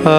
आऊं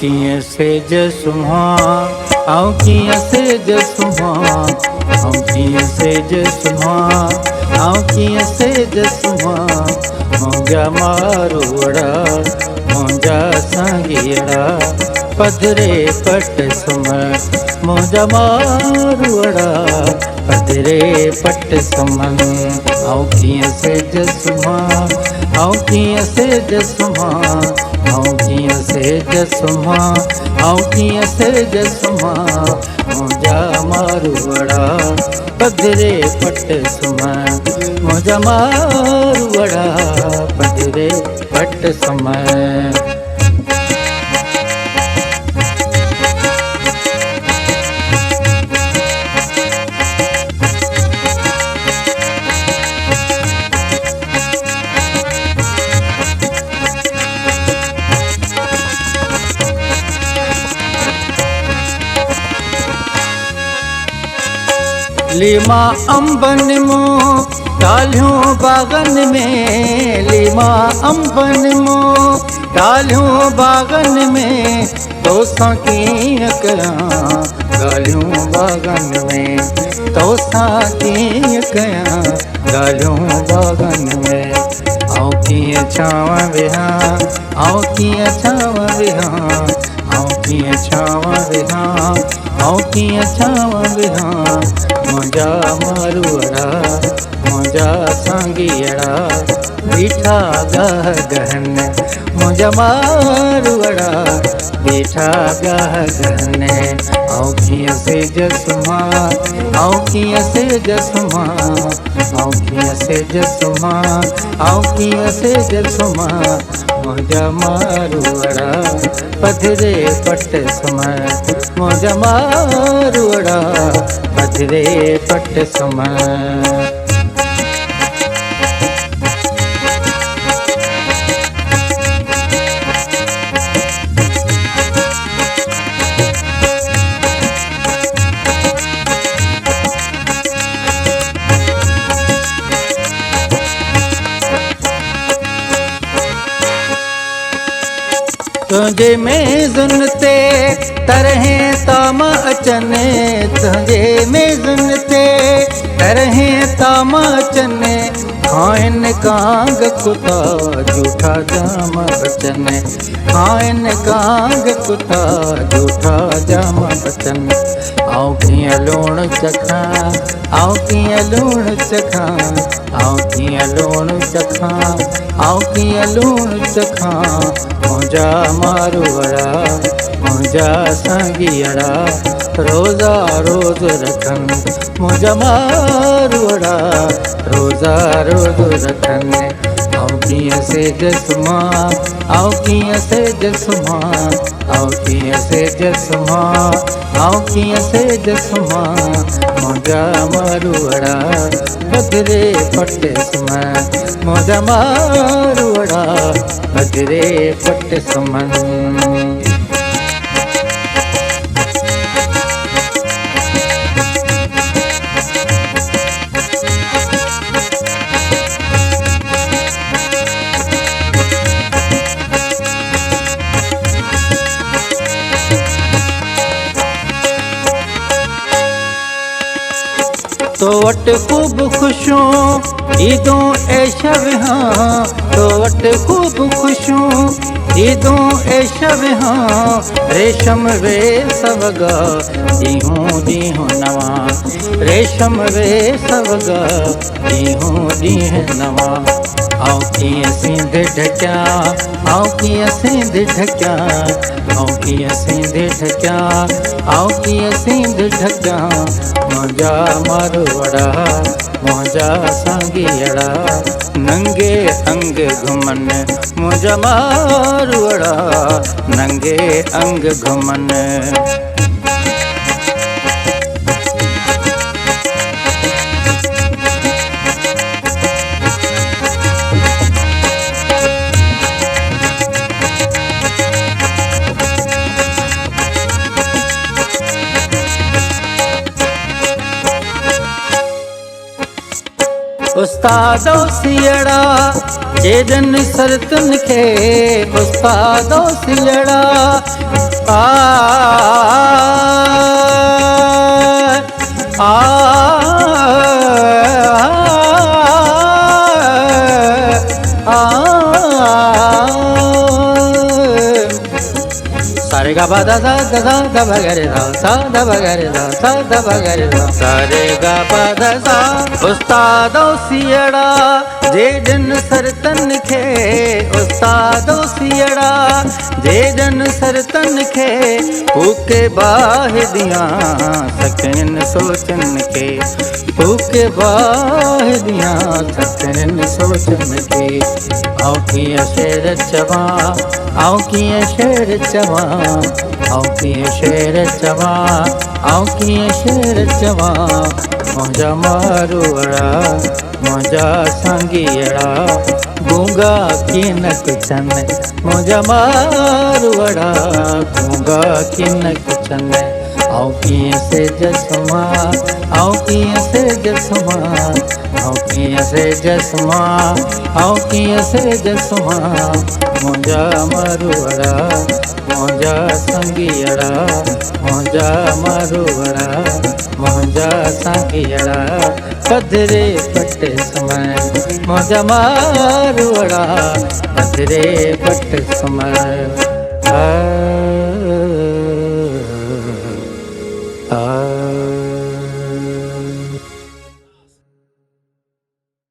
कीअं सेज सुम्हां, आऊं कीअं सेज सुम्हां, आऊं कीअं सेज सुम्हां, आऊं कीअं सेज सुम्हां। मुंहिंजा मारोड़ा मुंहिंजा सांगीड़ा पधरे पट सुम्ह, मुंहिंजा मारोड़ा पधरे पट सुम्ह। आऊं कीअं सेज सुम्हां, आऊं कीअं सेज सुम्हां, आऊं कीअं सेज सुम्हां, आऊं कीअं सेज सुम्हां। मुंहिंजा मारोड़ा पधरे पट सुम्ह, मुंहिंजा मारोड़ा पधरे पट सुम्ह। लीमा अंबन मूं डालियूं बागन में, लीमा अंबन मूं डालियूं बागन में। तोसां कीअं कयां ॻाल्हियूं बागन में, तोसां कीअं कयां ॻाल्हियूं बागन में। आऊं कीअं छांव विहां, आऊं कीअं छांव विहां, आऊं कीअं छांव विहां, आऊं कीअं छांव विहां। मुंहिंजा मारोड़ा मुंहिंजा सांगीड़ा बीठा गाह गहन, मुंहिंजा मारोड़ा बीठा गाह गहन। आऊं कीअं सेज सुम्हां, आऊं कीअं सेज सुम्हां, आऊं कीअं सेज सुम्हां, आऊं कीअं सेज सुम्हां। मुंहिंजा मारोड़ा पधरे पट सुम्ह, मुंहिंजा मारोड़ा पधरे पट सुम्ह। तुंहिंजे मेज़ुन ते तरह ताम अचनि, तुंहिंजे मेज़ुन ते तरह ताम अचनि। खाइनि कांग कुता झूठा जाम बचनि, खाइनि कांग कुता झूठा जाम बचनि। आऊं कीअं लूणु चखां, आऊं कीअं लूणु चखां, आऊं कीअं लूणु चखां, आऊं कीअं लूणु चखां। मुंहिंजा मारोड़ा मुंहिंजा सांगीड़ा रोज़ा रोज़ रखनि, मुंहिंजा मारोड़ा रोज़ा रोज़ रखनि। आऊं कीअं सेज सुम्हां, आऊं कीअं सेज सुम्हां, आऊं कीअं सेज सुम्हां, आऊं कीअं सेज सुम्हां। मुंहिंजा मारोड़ा पधरे पट सुम्ह, मुंहिंजा मारोड़ा पधरे पट सुम्ह। तो वट ख़ूब खुशियों ईदों ऐश विहां, तो वट खूब खुशूं ईदूं ऐश विहां रेशम वे सवगा ॾींहों ॾींहुं नवां रेशम वे सवगा ॾींहों ॾींहुं नवां आऊं कीअं सींध ढकियां आऊं कीअं सींध ढकियां आऊं कीअं सींध ढकियां आऊं कीअं सींध ढकियां मुंहिंजा मारवड़ा मुंहिंजा सांगियड़ा नंगे अंग घुमन मुंहिंजा मारवड़ा नंगे अंग घुमन उस्तादो सियड़ा जेजन सरतन खे उस्तादो सियड़ा आ सारे गा पा दा दा बगरे दा सा दा बगरे दा सा दा बगरे दा सारे गा पा दा सा उस्तादो सियड़ा जेजन सरतन खे उस्तादो सियड़ा जेजन सरतन खे फूके बाह दियां सकन सोचन के फूके बाह दियां सकन सोचन के आऊं कीअं शेर चवां आऊं कीअं शेर चवां आऊं कीअं शेर चवां आऊं कीअं शेर चवां मुंहिंजा मारवड़ा मुंहिंजा सांगियड़ा गूंगा कीअं न कुछन मुंहिंजा मारवड़ा गूंगा कीअं न कुछन आऊं कीअं सेज सुम्हां आऊं कीअं सेज सुम्हां आऊं कीअं सेज सुम्हां आऊं कीअं सेज सुम्हां मुंहिंजा मारवड़ा मुंहिंजा सांगियड़ा मुंहिंजा मारवड़ा मुंहिंजा सांगियड़ा पधरे पट समय मुंहिंजा मारवड़ा पधरे पट समय